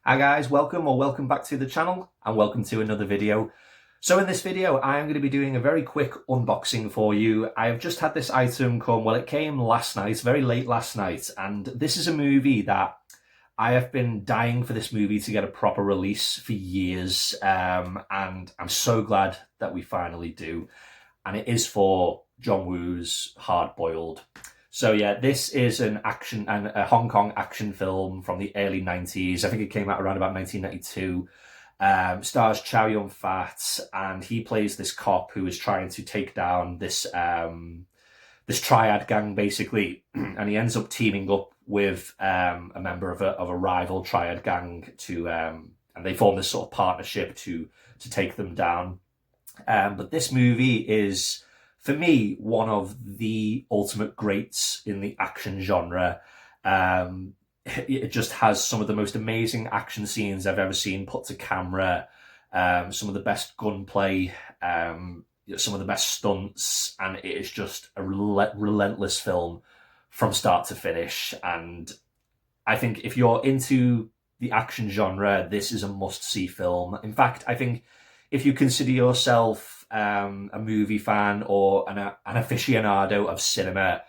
Hi guys, welcome back to the channel and welcome to another video. So in this video, I am going to be doing a very quick unboxing for you. I have just had this item come, well, it came last night, very late last night, and this is a movie that I have been dying for this movie to get a proper release for years, and I'm so glad that we finally do. And it is for John Woo's Hard Boiled. So yeah, this is an action and a Hong Kong action film from the early 90s. I think it came out around about 1992. Stars Chow Yun-fat, and he plays this cop who is trying to take down this this triad gang basically, and he ends up teaming up with a member of a rival triad gang to and they form this sort of partnership to take them down. But this movie is, for me, one of the ultimate greats in the action genre. It just has some of the most amazing action scenes I've ever seen put to camera, some of the best gunplay, some of the best stunts, and it is just a relentless film from start to finish. And I think if you're into the action genre, this is a must-see film. In fact, I think if you consider yourself a movie fan or an aficionado of cinema,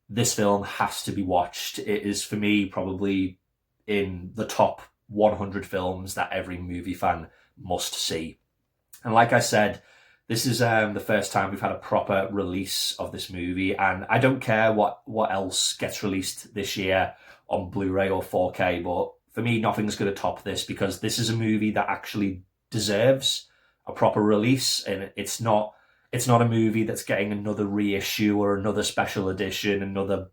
this film has to be watched. It is, for me, probably in the top 100 films that every movie fan must see. And like I said, this is the first time we've had a proper release of this movie, and I don't care what else gets released this year on Blu-ray or 4K, but for me, nothing's going to top this, because this is a movie that actually deserves a proper release, and it's not a movie that's getting another reissue or another special edition, another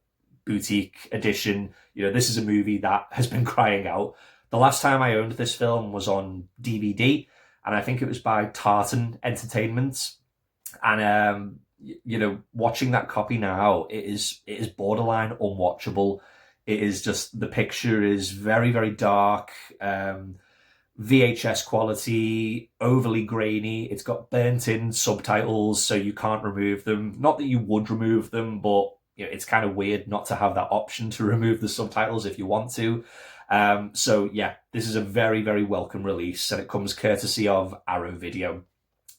boutique edition. You know, this is a movie that has been crying out. The last time I owned this film was on DVD, and I think it was by Tartan Entertainment. And you know, watching that copy now, it is borderline unwatchable. It is just, the picture is very, very dark. VHS quality, overly grainy. It's got burnt-in subtitles, so you can't remove them. Not that you would remove them, but you know, it's kind of weird not to have that option to remove the subtitles if you want to. So yeah, this is a very, very welcome release, and it comes courtesy of Arrow Video.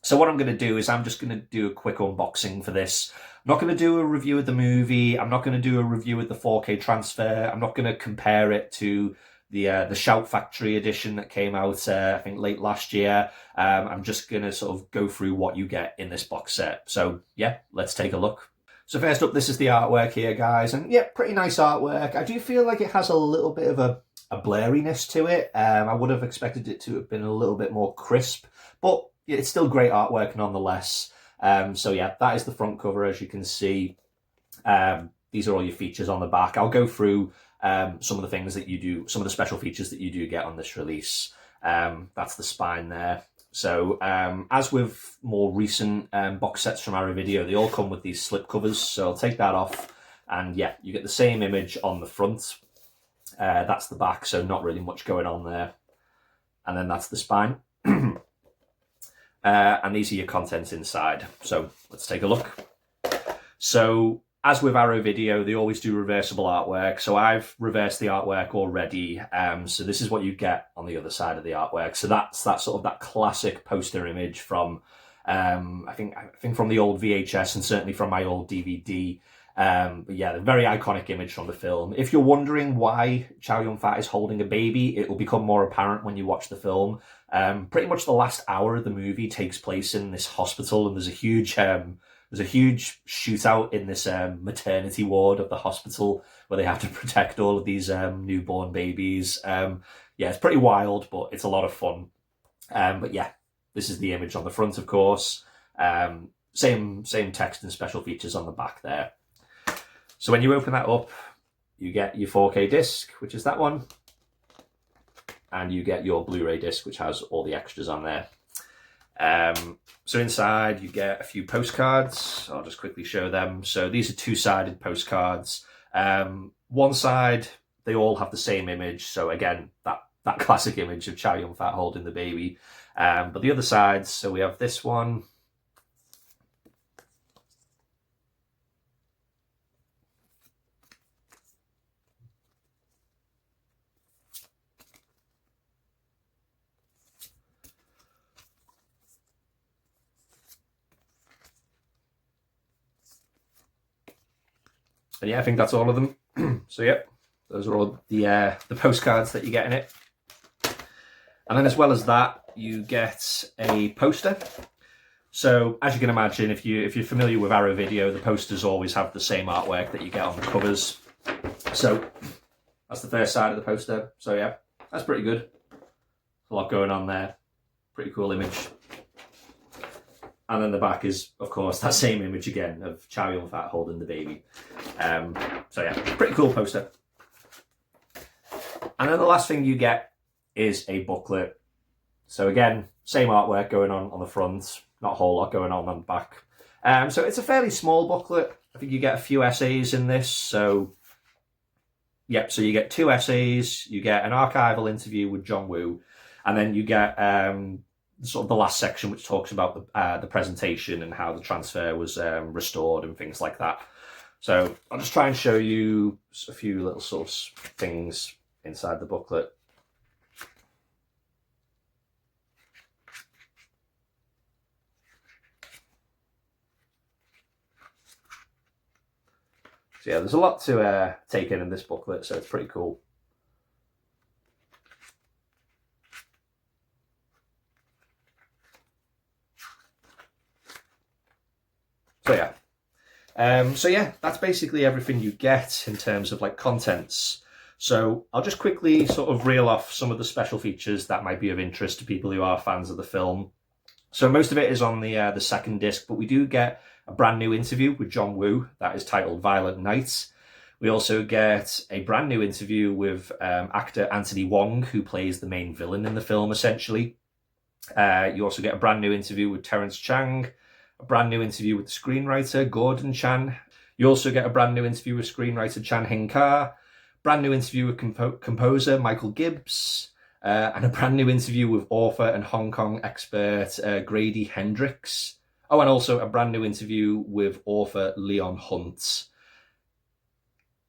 So what I'm going to do is I'm just going to do a quick unboxing for this. I'm not going to do a review of the movie. I'm not going to do a review of the 4K transfer. I'm not going to compare it to the Shout Factory edition that came out, I think, late last year. I'm just going to sort of go through what you get in this box set. So yeah, let's take a look. So first up, this is the artwork here, guys. And yeah, pretty nice artwork. I do feel like it has a little bit of a blurriness to it. I would have expected it to have been a little bit more crisp, but it's still great artwork nonetheless. So yeah, that is the front cover, as you can see. These are all your features on the back. I'll go through some of the things that you do, some of the special features that you do get on this release. That's the spine there. So as with more recent box sets from Arrow Video, they all come with these slip covers. So I'll take that off, and yeah, you get the same image on the front. That's the back, so not really much going on there. And then that's the spine. And these are your contents inside. So let's take a look. So as with Arrow Video, they always do reversible artwork. So I've reversed the artwork already. So this is what you get on the other side of the artwork. So that's that sort of that classic poster image from, I think from the old VHS, and certainly from my old DVD. But yeah, the very iconic image from the film. If you're wondering why Chow Yun-fat is holding a baby, it will become more apparent when you watch the film. Pretty much the last hour of the movie takes place in this hospital, and there's a huge shootout in this maternity ward of the hospital where they have to protect all of these newborn babies. Yeah, it's pretty wild, but it's a lot of fun. But yeah, this is the image on the front, of course. Same text and special features on the back there. So when you open that up, you get your 4K disc, which is that one, and you get your Blu-ray disc, which has all the extras on there. So inside you get a few postcards. I'll just quickly show them. So these are two-sided postcards. One side, they all have the same image. So again, that classic image of Chow Yun-fat holding the baby. But the other sides, so we have this one. And yeah, I think that's all of them. So yeah, those are all the postcards that you get in it. And then as well as that, you get a poster. So as you can imagine, if you're familiar with Arrow Video, the posters always have the same artwork that you get on the covers. So that's the first side of the poster. So yeah, that's pretty good. A lot going on there. Pretty cool image. And then the back is, of course, that same image again of Chow Yun-fat holding the baby. So yeah, pretty cool poster. And then the last thing you get is a booklet. So again, same artwork going on the front, not a whole lot going on the back. So it's a fairly small booklet. I think you get a few essays in this. So yep, so you get 2 essays, you get an archival interview with John Woo, and then you get sort of the last section which talks about the presentation and how the transfer was restored and things like that. So I'll just try and show you a few little sort of things inside the booklet. So yeah, there's a lot to take in this booklet, so it's pretty cool. So yeah, that's basically everything you get in terms of like contents. So I'll just quickly sort of reel off some of the special features that might be of interest to people who are fans of the film. So most of it is on the second disc, but we do get a brand new interview with John Woo that is titled Violent Night. We also get a brand new interview with actor Anthony Wong, who plays the main villain in the film, essentially. You also get a brand new interview with Terence Chang, a brand new interview with the screenwriter Gordon Chan. You also get a brand new interview with screenwriter Chan Hing-kar, brand new interview with composer Michael Gibbs, and a brand new interview with author and Hong Kong expert Grady Hendrix. Oh, and also a brand new interview with author Leon Hunt.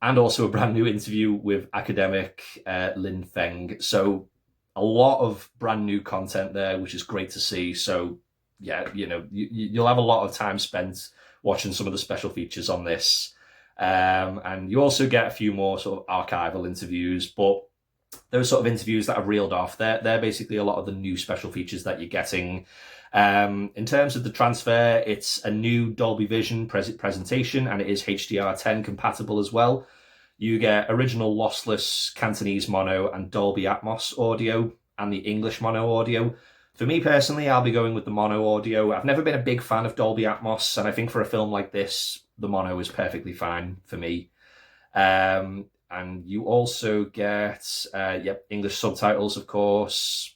And also a brand new interview with academic Lin Feng. So a lot of brand new content there, which is great to see. So yeah, you know, you'll have a lot of time spent watching some of the special features on this. And you also get a few more sort of archival interviews, but those sort of interviews that are reeled off, they're basically a lot of the new special features that you're getting. In terms of the transfer, it's a new Dolby Vision presentation, and it is HDR10 compatible as well. You get original lossless Cantonese mono and Dolby Atmos audio and the English mono audio. For me personally, I'll be going with the mono audio. I've never been a big fan of Dolby Atmos, and I think for a film like this, the mono is perfectly fine for me. And you also get English subtitles, of course.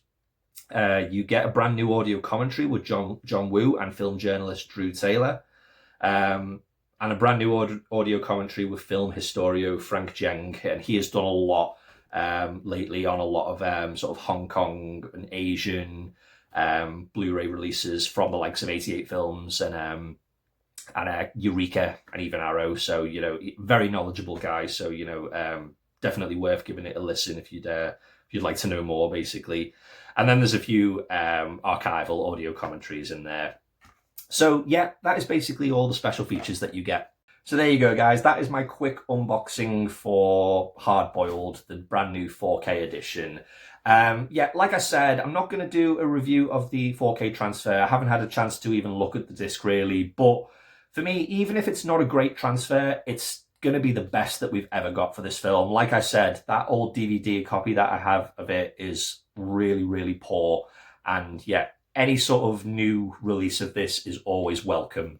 You get a brand new audio commentary with John Woo and film journalist Drew Taylor. And a brand new audio commentary with film historio Frank Zheng. And he has done a lot lately on a lot of sort of Hong Kong and Asian Blu-ray releases from the likes of 88 Films and Eureka and even Arrow. So, you know, very knowledgeable guy. So, you know, definitely worth giving it a listen if you'd like to know more, basically. And then there's a few archival audio commentaries in there. So yeah, that is basically all the special features that you get. So there you go, guys. That is my quick unboxing for Hard Boiled, the brand new 4K edition. Yeah, like I said, I'm not going to do a review of the 4K transfer. I haven't had a chance to even look at the disc really, but for me, even if it's not a great transfer, it's going to be the best that we've ever got for this film. Like I said, that old DVD copy that I have of it is really, really poor. And yeah, any sort of new release of this is always welcome.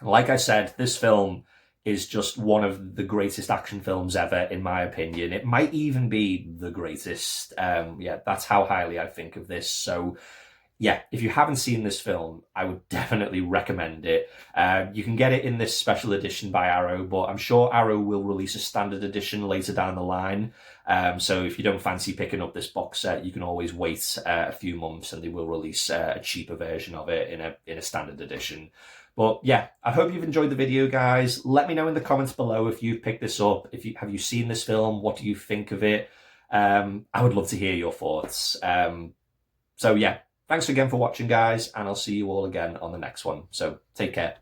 Like I said, this film is just one of the greatest action films ever, in my opinion. It might even be the greatest. Yeah, that's how highly I think of this. So yeah, if you haven't seen this film, I would definitely recommend it. You can get it in this special edition by Arrow, but I'm sure Arrow will release a standard edition later down the line. So if you don't fancy picking up this box set, you can always wait a few months and they will release a cheaper version of it in a standard edition. But yeah, I hope you've enjoyed the video, guys. Let me know in the comments below if you've picked this up. Have you seen this film? What do you think of it? I would love to hear your thoughts. So yeah, thanks again for watching, guys, and I'll see you all again on the next one. So take care.